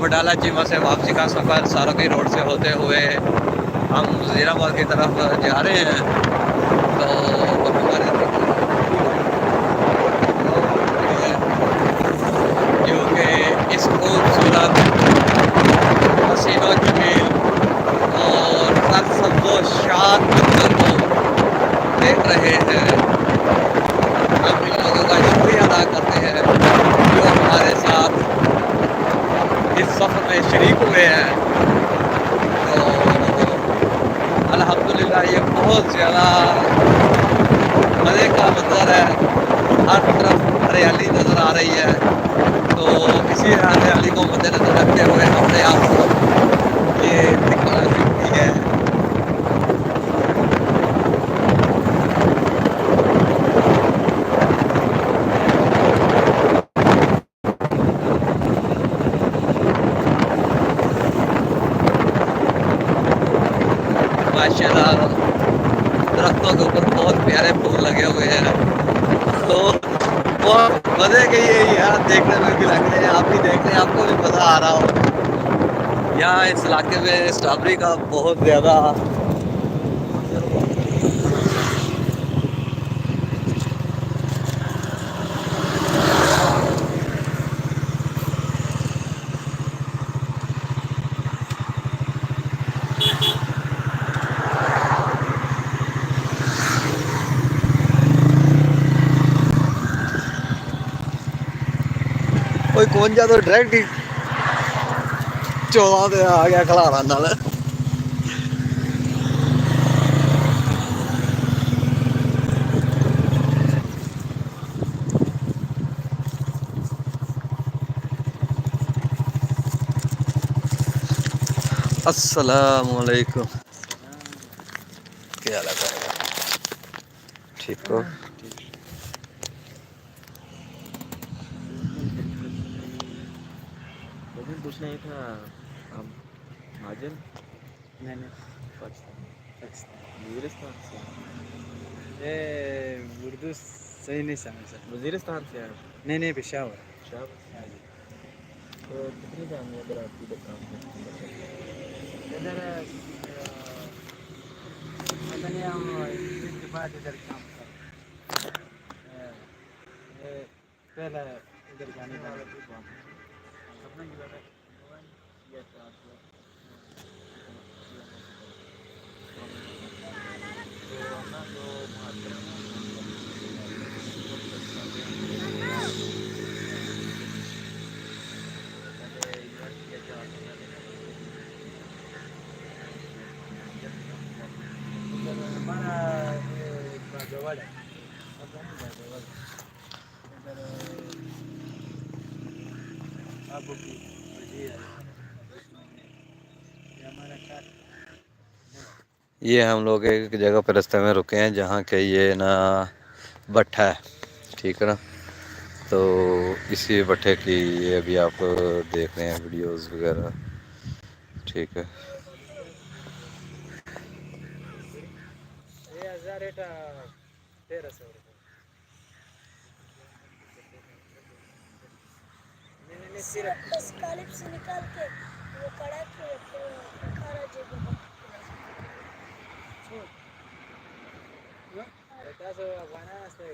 वडाला चीमा से वापसी का सफ़र सारकी रोड से होते हुए हम वज़ीराबाद की तरफ जा रहे हैं। तो हमारे क्योंकि इस खूबसूरत हसीनो जमील और सरसब्ज़ो शाद मंजर को देख रहे हैं। हम इन लोगों का शुक्रिया अदा करते हैं जो हमारे साथ इस सफ़र में शरीक हुए हैं। तो अल्हम्दुलिल्लाह ये बहुत ज़्यादा मज़े का मंज़र है। हर तरफ हरियाली नज़र आ रही है। तो इसी हरियाली को मद्देनज़र रखते हुए हमने आपको ये दिखाना शुरू की है। माशाल्लाह दरख्तों के ऊपर बहुत प्यारे फूल लगे हुए हैं। तो बहुत मज़े के ये यार देखने में भी लग रहे हैं। आप भी देख रहे हैं, आपको भी मज़ा आ रहा हो। यहाँ इस इलाके में स्ट्रॉबेरी का बहुत ज़्यादा कोई कौन जा तो डायरेक्ट ही 14 ਤੇ ਆ ਗਿਆ ਖਲਾਰਾ ਨਾਲ। अस्सलामुअलैकुम, क्या हाल है? ठीक हो? पूछना ही था आप महाजन? नहीं पाकिस्तान वजीरिस्तान से। ये उर्दू सही नहीं समझ सकता। वजीरिस्तान से आप? नहीं पेशावर। पेशावर तो कितनी फैमिली अगर आपकी काम इधर मतलब हम के बाद इधर काम पहले इधर जाने वाला अपना ये हम लोग एक जगह पर रास्ते में रुके हैं जहाँ के ये ना भट्ठा है, ठीक है ना। तो इसी भट्ठे की ये अभी आप देख रहे हैं वीडियोस वगैरह, ठीक है। ये 1300 स्कालिप से निकाल के वो कड़ा पे खारा जगह बता सो बना से